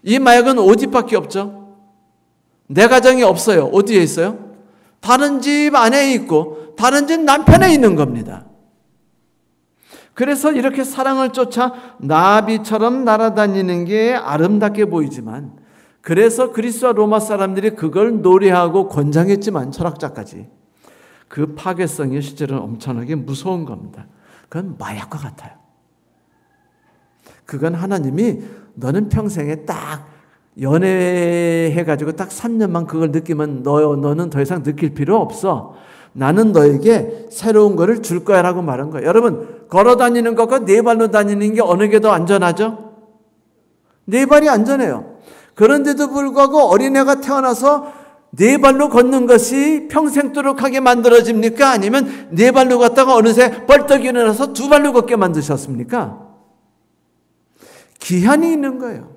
Speaker 1: 이 마약은 어디밖에 없죠? 내 가정이 없어요. 어디에 있어요? 다른 집 아내에 있고 다른 집 남편에 있는 겁니다. 그래서 이렇게 사랑을 쫓아 나비처럼 날아다니는 게 아름답게 보이지만 그래서 그리스와 로마 사람들이 그걸 노래하고 권장했지만 철학자까지 그 파괴성이 실제로는 엄청나게 무서운 겁니다. 그건 마약과 같아요. 그건 하나님이 너는 평생에 딱 연애해가지고 딱 3년만 그걸 느끼면 너는 더 이상 느낄 필요 없어. 나는 너에게 새로운 거를 줄 거야 라고 말한 거예요. 여러분, 걸어 다니는 것과 네 발로 다니는 게 어느 게 더 안전하죠? 네 발이 안전해요. 그런데도 불구하고 어린애가 태어나서 네 발로 걷는 것이 평생도록 하게 만들어집니까? 아니면 네 발로 걷다가 어느새 벌떡 일어나서 두 발로 걷게 만드셨습니까? 기한이 있는 거예요.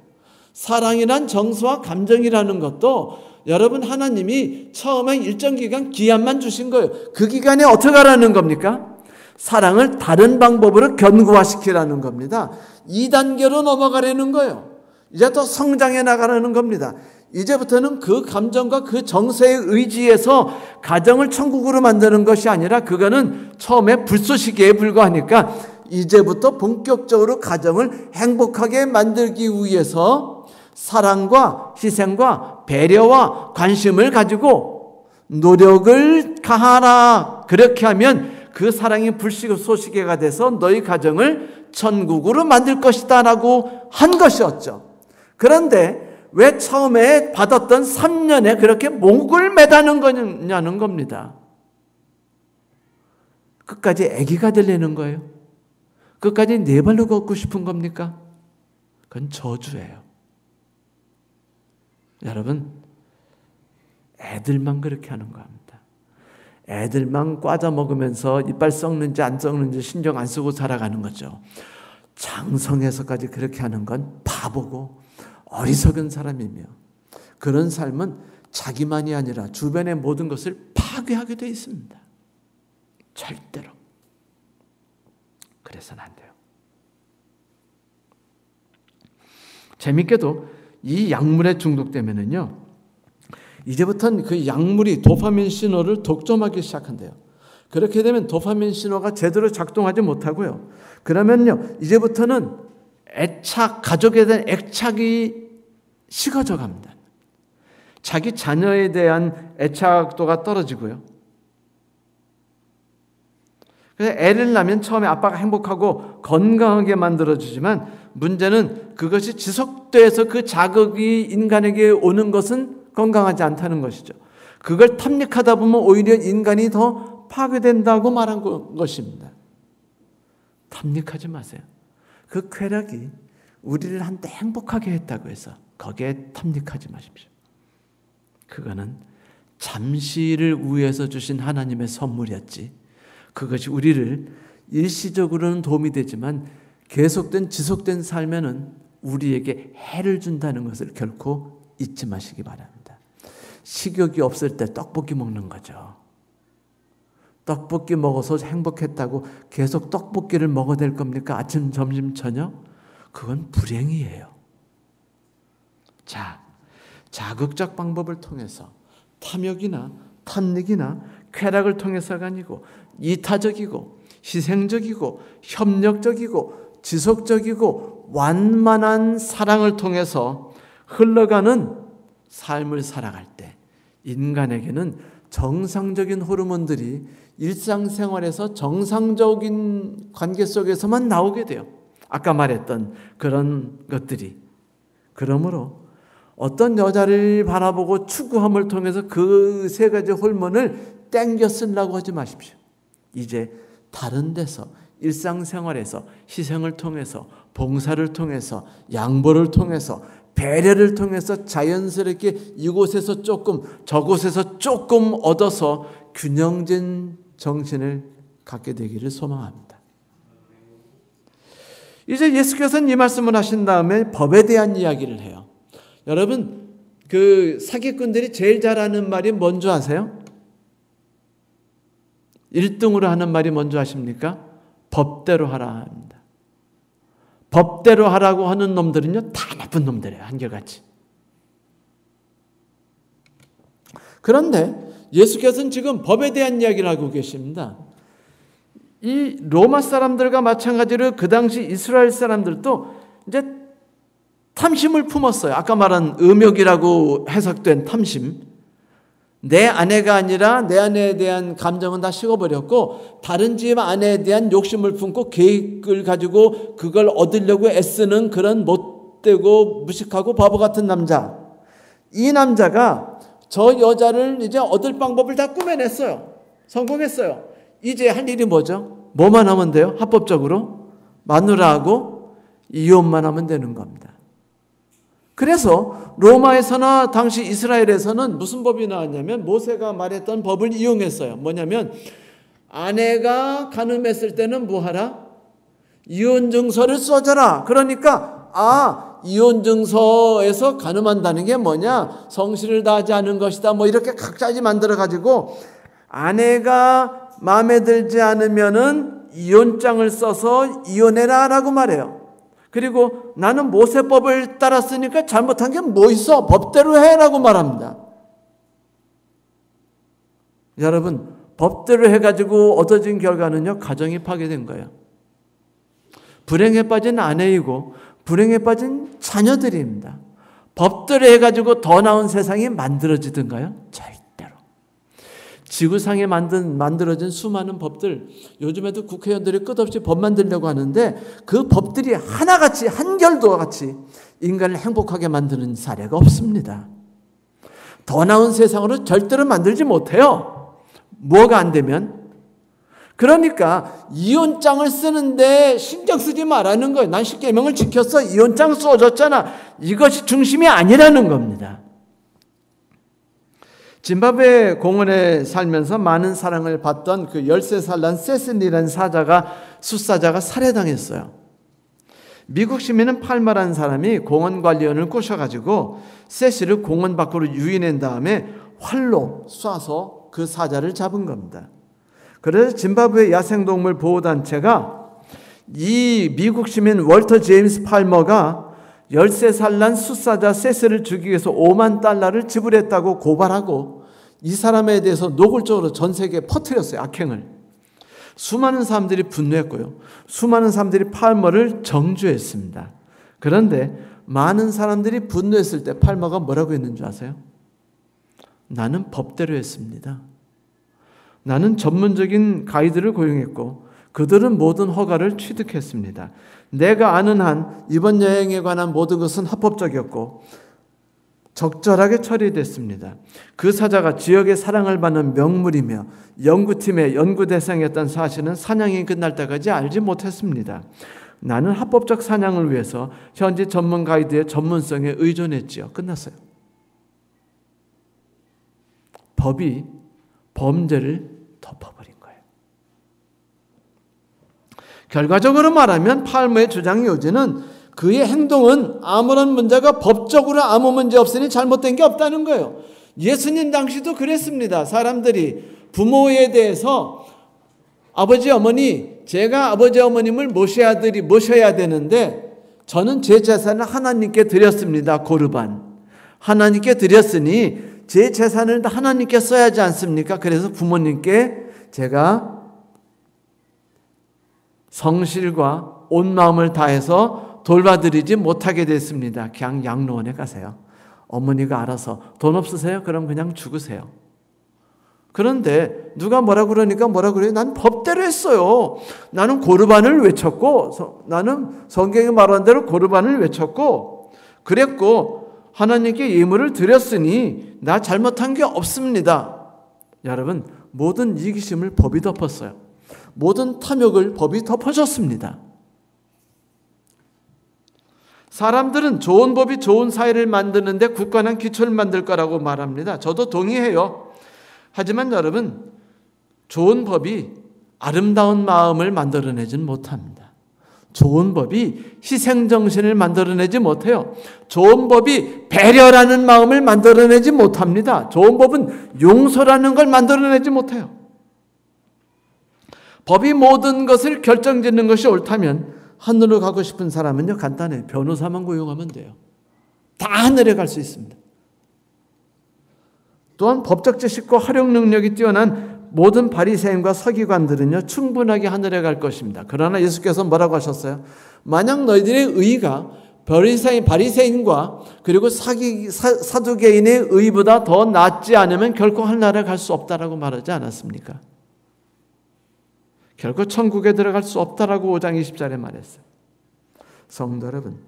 Speaker 1: 사랑이란 정서와 감정이라는 것도 여러분 하나님이 처음에 일정 기간 기한만 주신 거예요. 그 기간에 어떻게 하라는 겁니까? 사랑을 다른 방법으로 견고화시키라는 겁니다. 2단계로 넘어가려는 거예요. 이제 또 성장해 나가라는 겁니다. 이제부터는 그 감정과 그 정서에 의지해서 가정을 천국으로 만드는 것이 아니라 그거는 처음에 불쏘시개에 불과하니까 이제부터 본격적으로 가정을 행복하게 만들기 위해서 사랑과 희생과 배려와 관심을 가지고 노력을 가하라. 그렇게 하면 그 사랑이 불쏘시개가 돼서 너희 가정을 천국으로 만들 것이다 라고 한 것이었죠. 그런데 왜 처음에 받았던 3년에 그렇게 목을 매다는 거냐는 겁니다. 끝까지 아기가 되려는 거예요. 끝까지 네 발로 걷고 싶은 겁니까? 그건 저주예요. 여러분, 애들만 그렇게 하는 겁니다. 애들만 과자 먹으면서 이빨 썩는지 안 썩는지 신경 안 쓰고 살아가는 거죠. 장성에서까지 그렇게 하는 건 바보고 어리석은 사람이며 그런 삶은 자기만이 아니라 주변의 모든 것을 파괴하게 되어 있습니다. 절대로. 그래서는 안 돼요. 재밌게도 이 약물에 중독되면은요, 이제부터는 그 약물이 도파민 신호를 독점하기 시작한대요. 그렇게 되면 도파민 신호가 제대로 작동하지 못하고요. 그러면요, 이제부터는 가족에 대한 애착이 식어져 갑니다. 자기 자녀에 대한 애착도가 떨어지고요. 그래서 애를 낳으면 처음에 아빠가 행복하고 건강하게 만들어주지만 문제는 그것이 지속돼서 그 자극이 인간에게 오는 것은 건강하지 않다는 것이죠. 그걸 탐닉하다 보면 오히려 인간이 더 파괴된다고 말한 것입니다. 탐닉하지 마세요. 그 쾌락이 우리를 한때 행복하게 했다고 해서 거기에 탐닉하지 마십시오. 그거는 잠시를 위해서 주신 하나님의 선물이었지, 그것이 우리를 일시적으로는 도움이 되지만 계속된 지속된 삶에는 우리에게 해를 준다는 것을 결코 잊지 마시기 바랍니다. 식욕이 없을 때 떡볶이 먹는 거죠. 떡볶이 먹어서 행복했다고 계속 떡볶이를 먹어야 될 겁니까? 아침, 점심, 저녁? 그건 불행이에요. 자, 자극적 방법을 통해서 탐욕이나 탐닉이나 쾌락을 통해서가 아니고 이타적이고 희생적이고 협력적이고 지속적이고 완만한 사랑을 통해서 흘러가는 삶을 살아갈 때 인간에게는 정상적인 호르몬들이 일상생활에서 정상적인 관계 속에서만 나오게 돼요. 아까 말했던 그런 것들이. 그러므로 어떤 여자를 바라보고 추구함을 통해서 그 세 가지 호르몬을 땡겨 쓰려고 하지 마십시오. 이제 다른 데서 일상생활에서 희생을 통해서 봉사를 통해서 양보를 통해서 배려를 통해서 자연스럽게 이곳에서 조금 저곳에서 조금 얻어서 균형된 정신을 갖게 되기를 소망합니다. 이제 예수께서는 이 말씀을 하신 다음에 법에 대한 이야기를 해요. 여러분, 그 사기꾼들이 제일 잘하는 말이 뭔지 아세요? 1등으로 하는 말이 뭔지 아십니까? 법대로 하라 합니다. 법대로 하라고 하는 놈들은요, 다 나쁜 놈들이에요. 한결같이. 그런데 예수께서는 지금 법에 대한 이야기를 하고 계십니다. 이 로마 사람들과 마찬가지로 그 당시 이스라엘 사람들도 이제 탐심을 품었어요. 아까 말한 음욕이라고 해석된 탐심. 내 아내가 아니라 내 아내에 대한 감정은 다 식어버렸고 다른 집 아내에 대한 욕심을 품고 계획을 가지고 그걸 얻으려고 애쓰는 그런 못되고 무식하고 바보 같은 남자. 이 남자가 저 여자를 이제 얻을 방법을 다 꾸며냈어요. 성공했어요. 이제 할 일이 뭐죠? 뭐만 하면 돼요? 합법적으로? 마누라하고 이혼만 하면 되는 겁니다. 그래서 로마에서나 당시 이스라엘에서는 무슨 법이 나왔냐면 모세가 말했던 법을 이용했어요. 뭐냐면 아내가 간음했을 때는 뭐하라? 이혼증서를 써줘라. 그러니까 이혼증서에서 간음한다는 게 뭐냐? 성실을 다하지 않은 것이다. 뭐 이렇게 각자지 만들어가지고 아내가 마음에 들지 않으면은 이혼장을 써서 이혼해라 라고 말해요. 그리고 나는 모세법을 따랐으니까 잘못한 게 뭐 있어? 법대로 해라고 말합니다. 여러분, 법대로 해가지고 얻어진 결과는요, 가정이 파괴된 거예요. 불행에 빠진 아내이고 불행에 빠진 자녀들입니다. 법대로 해가지고 더 나은 세상이 만들어지던가요? 절대로. 지구상에 만들어진 수많은 법들, 요즘에도 국회의원들이 끝없이 법 만들려고 하는데 그 법들이 하나같이 한결도 같이 인간을 행복하게 만드는 사례가 없습니다. 더 나은 세상으로 절대로 만들지 못해요. 뭐가 안 되면? 그러니까 이혼장을 쓰는데 신경 쓰지 말라는 거예요. 난 10계명을 지켰어. 이혼장 써줬잖아. 이것이 중심이 아니라는 겁니다. 짐바브웨 공원에 살면서 많은 사랑을 받던 그 13살 난 세슬리라는 숫사자가 살해당했어요. 미국 시민은 팔마라는 사람이 공원 관리원을 꼬셔가지고 세슬을 공원 밖으로 유인한 다음에 활로 쏴서 그 사자를 잡은 겁니다. 그래서 짐바브웨 야생동물 보호단체가 이 미국 시민 월터 제임스 팔머가 13살 난 숫사자 세슬을 죽이기 위해서 $50,000를 지불했다고 고발하고 이 사람에 대해서 노골적으로 전 세계에 퍼뜨렸어요. 악행을. 수많은 사람들이 분노했고요. 수많은 사람들이 팔머를 정죄했습니다. 그런데 많은 사람들이 분노했을 때 팔머가 뭐라고 했는 줄 아세요? 나는 법대로 했습니다. 나는 전문적인 가이드를 고용했고 그들은 모든 허가를 취득했습니다. 내가 아는 한 이번 여행에 관한 모든 것은 합법적이었고 적절하게 처리됐습니다. 그 사자가 지역의 사랑을 받는 명물이며 연구팀의 연구 대상이었던 사실은 사냥이 끝날 때까지 알지 못했습니다. 나는 합법적 사냥을 위해서 현지 전문 가이드의 전문성에 의존했지요. 끝났어요. 법이 범죄를 덮어버린 거예요. 결과적으로 말하면 팔머의 주장 요지는 그의 행동은 아무런 문제가 법적으로 아무 문제 없으니 잘못된 게 없다는 거예요. 예수님 당시도 그랬습니다. 사람들이 부모에 대해서 아버지 어머니, 제가 아버지 어머님을 모셔야 되는데 저는 제 재산을 하나님께 드렸습니다. 고르반. 하나님께 드렸으니 제 재산을 하나님께 써야지 않습니까? 그래서 부모님께 제가 성실과 온 마음을 다해서 돌봐드리지 못하게 됐습니다. 그냥 양로원에 가세요. 어머니가 알아서 돈 없으세요? 그럼 그냥 죽으세요. 그런데 누가 뭐라 그러니까 뭐라 그래요? 난 법대로 했어요. 나는 고르반을 외쳤고 나는 성경에 말한 대로 고르반을 외쳤고 그랬고 하나님께 예물을 드렸으니 나 잘못한 게 없습니다. 여러분, 모든 이기심을 법이 덮었어요. 모든 탐욕을 법이 덮어줬습니다. 사람들은 좋은 법이 좋은 사회를 만드는데 굳건한 기초를 만들 거라고 말합니다. 저도 동의해요. 하지만 여러분, 좋은 법이 아름다운 마음을 만들어내진 못합니다. 좋은 법이 희생정신을 만들어내지 못해요. 좋은 법이 배려라는 마음을 만들어내지 못합니다. 좋은 법은 용서라는 걸 만들어내지 못해요. 법이 모든 것을 결정짓는 것이 옳다면 하늘로 가고 싶은 사람은요, 간단해요. 변호사만 고용하면 돼요. 다 하늘에 갈 수 있습니다. 또한 법적 지식과 활용 능력이 뛰어난 모든 바리새인과 서기관들은요, 충분하게 하늘에 갈 것입니다. 그러나 예수께서 뭐라고 하셨어요? 만약 너희들의 의가 바리새인과 그리고 사두개인의 의보다 더 낫지 않으면 결코 하늘나라에 갈 수 없다라고 말하지 않았습니까? 결코 천국에 들어갈 수 없다라고 5장 20절에 말했어요. 성도 여러분,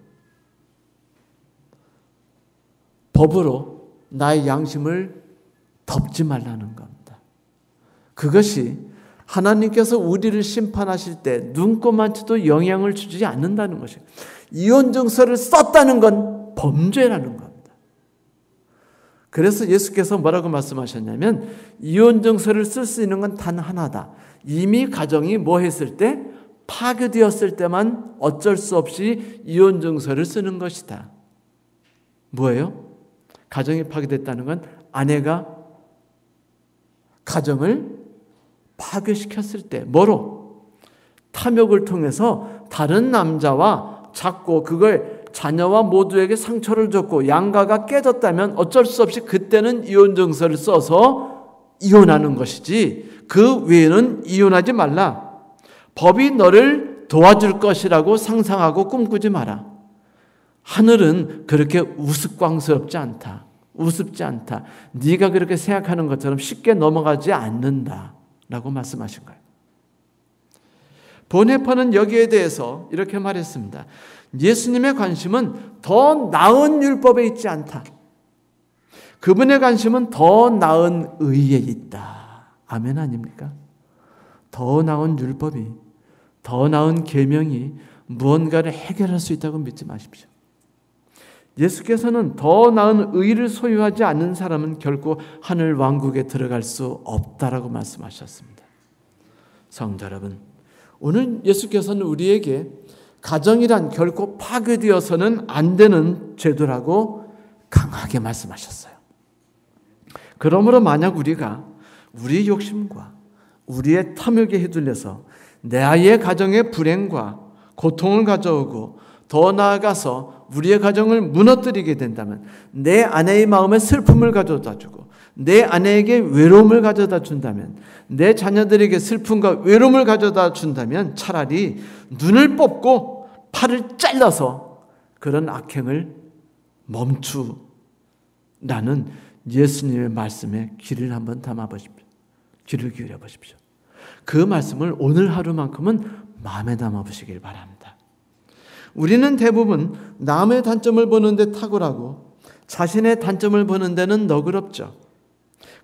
Speaker 1: 법으로 나의 양심을 덮지 말라는 겁니다. 그것이 하나님께서 우리를 심판하실 때 눈꼽만치도 영향을 주지 않는다는 것이에요. 이혼증서를 썼다는 건 범죄라는 겁니다. 그래서 예수께서 뭐라고 말씀하셨냐면 이혼증서를 쓸 수 있는 건 단 하나다. 이미 가정이 뭐 했을 때? 파괴되었을 때만 어쩔 수 없이 이혼증서를 쓰는 것이다. 뭐예요? 가정이 파괴됐다는 건 아내가 가정을 파괴시켰을 때 뭐로? 탐욕을 통해서 다른 남자와 잡고 그걸 자녀와 모두에게 상처를 줬고 양가가 깨졌다면 어쩔 수 없이 그때는 이혼증서를 써서 이혼하는 것이지 그 외에는 이혼하지 말라. 법이 너를 도와줄 것이라고 상상하고 꿈꾸지 마라. 하늘은 그렇게 우스꽝스럽지 않다. 우습지 않다. 네가 그렇게 생각하는 것처럼 쉽게 넘어가지 않는다 라고 말씀하신 거예요. 보네퍼는 여기에 대해서 이렇게 말했습니다. 예수님의 관심은 더 나은 율법에 있지 않다. 그분의 관심은 더 나은 의에 있다. 아멘 아닙니까? 더 나은 율법이, 더 나은 계명이 무언가를 해결할 수 있다고 믿지 마십시오. 예수께서는 더 나은 의를 소유하지 않는 사람은 결코 하늘 왕국에 들어갈 수 없다라고 말씀하셨습니다. 성도 여러분, 오늘 예수께서는 우리에게 가정이란 결코 파괴되어서는 안 되는 제도라고 강하게 말씀하셨어요. 그러므로 만약 우리가 우리의 욕심과 우리의 탐욕에 휘둘려서 내 아이의 가정에 불행과 고통을 가져오고 더 나아가서 우리의 가정을 무너뜨리게 된다면 내 아내의 마음에 슬픔을 가져다 주고 내 아내에게 외로움을 가져다 준다면 내 자녀들에게 슬픔과 외로움을 가져다 준다면 차라리 눈을 뽑고 팔을 잘라서 그런 악행을 멈추라는 예수님의 말씀에 귀를 한번 담아보십시오. 귀를 기울여 보십시오. 그 말씀을 오늘 하루만큼은 마음에 담아보시길 바랍니다. 우리는 대부분 남의 단점을 보는 데 탁월하고 자신의 단점을 보는 데는 너그럽죠.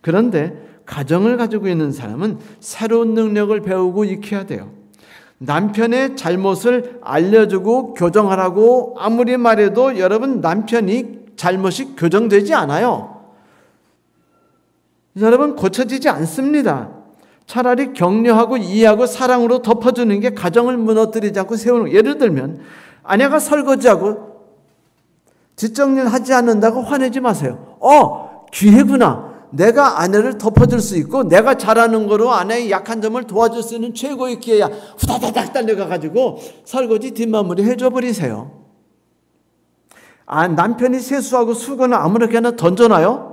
Speaker 1: 그런데 가정을 가지고 있는 사람은 새로운 능력을 배우고 익혀야 돼요. 남편의 잘못을 알려주고 교정하라고 아무리 말해도 여러분 남편이 잘못이 교정되지 않아요. 여러분 고쳐지지 않습니다. 차라리 격려하고 이해하고 사랑으로 덮어주는 게 가정을 무너뜨리지 않고 세우는 거예요. 예를 들면 아내가 설거지하고 뒷정리를 하지 않는다고 화내지 마세요. 기회구나. 내가 아내를 덮어줄 수 있고 내가 잘하는 거로 아내의 약한 점을 도와줄 수 있는 최고의 기회야. 후다다닥 달려가가지고 설거지 뒷마무리 해줘 버리세요. 남편이 세수하고 수건을 아무렇게나 던져놔요?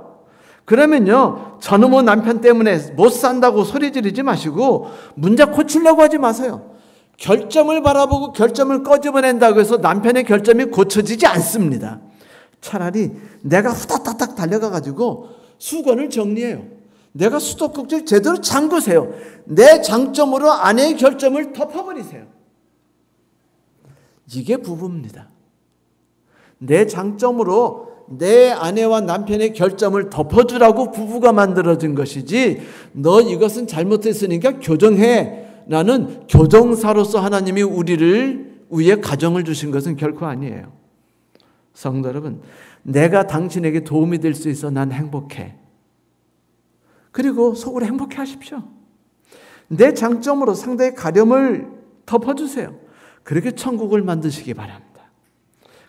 Speaker 1: 그러면요, 저놈의 남편 때문에 못 산다고 소리 지르지 마시고 문제 고치려고 하지 마세요. 결점을 바라보고 결점을 꺼집어낸다고 해서 남편의 결점이 고쳐지지 않습니다. 차라리 내가 후다닥 달려가가지고 수건을 정리해요. 내가 수도꼭지를 제대로 잠그세요. 내 장점으로 아내의 결점을 덮어버리세요. 이게 부부입니다. 내 장점으로 내 아내와 남편의 결점을 덮어주라고 부부가 만들어진 것이지 너 이것은 잘못했으니까 교정해 라는 교정사로서 하나님이 우리를 위해 가정을 주신 것은 결코 아니에요. 성도 여러분, 내가 당신에게 도움이 될 수 있어 난 행복해. 그리고 속으로 행복해 하십시오. 내 장점으로 상대의 가렴을 덮어주세요. 그렇게 천국을 만드시기 바랍니다.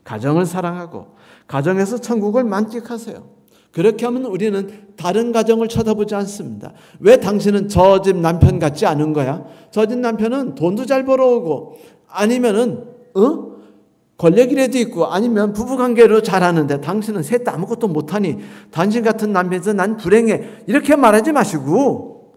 Speaker 1: 가정을 사랑하고 가정에서 천국을 만끽하세요. 그렇게 하면 우리는 다른 가정을 쳐다보지 않습니다. 왜 당신은 저 집 남편 같지 않은 거야? 저 집 남편은 돈도 잘 벌어오고 아니면은 권력이라도 있고 아니면 부부관계로 잘하는데 당신은 셋 다 아무것도 못하니 당신 같은 남편에서 난 불행해. 이렇게 말하지 마시고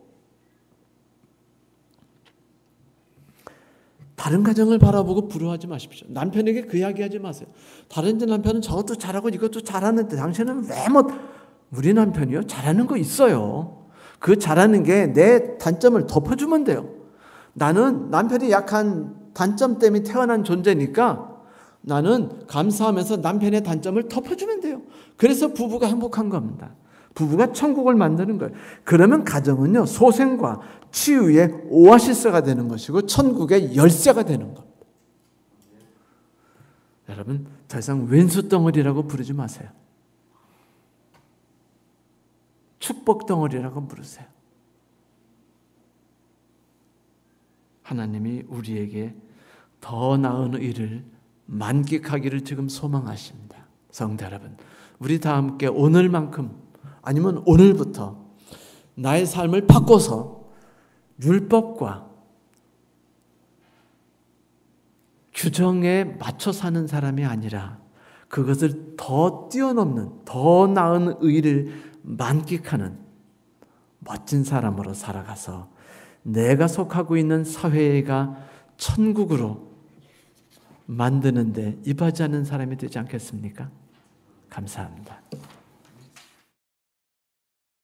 Speaker 1: 다른 가정을 바라보고 부러워하지 마십시오. 남편에게 그 이야기하지 마세요. 다른 남편은 저것도 잘하고 이것도 잘하는데 당신은 왜 못? 우리 남편이요? 잘하는 거 있어요. 그 잘하는 게 내 단점을 덮어주면 돼요. 나는 남편이 약한 단점 때문에 태어난 존재니까 나는 감사하면서 남편의 단점을 덮어주면 돼요. 그래서 부부가 행복한 겁니다. 부부가 천국을 만드는 거예요. 그러면 가정은요, 소생과 치유의 오아시스가 되는 것이고 천국의 열쇠가 되는 겁니다. 여러분, 더 이상 왼수 덩어리라고 부르지 마세요. 축복 덩어리라고 부르세요. 하나님이 우리에게 더 나은 의를 만끽하기를 지금 소망하십니다. 성도 여러분, 우리 다 함께 오늘만큼 아니면 오늘부터 나의 삶을 바꿔서 율법과 규정에 맞춰 사는 사람이 아니라 그것을 더 뛰어넘는 더 나은 의를 만끽하는 멋진 사람으로 살아가서 내가 속하고 있는 사회가 천국으로 만드는데 입하지 않는 사람이 되지 않겠습니까? 감사합니다.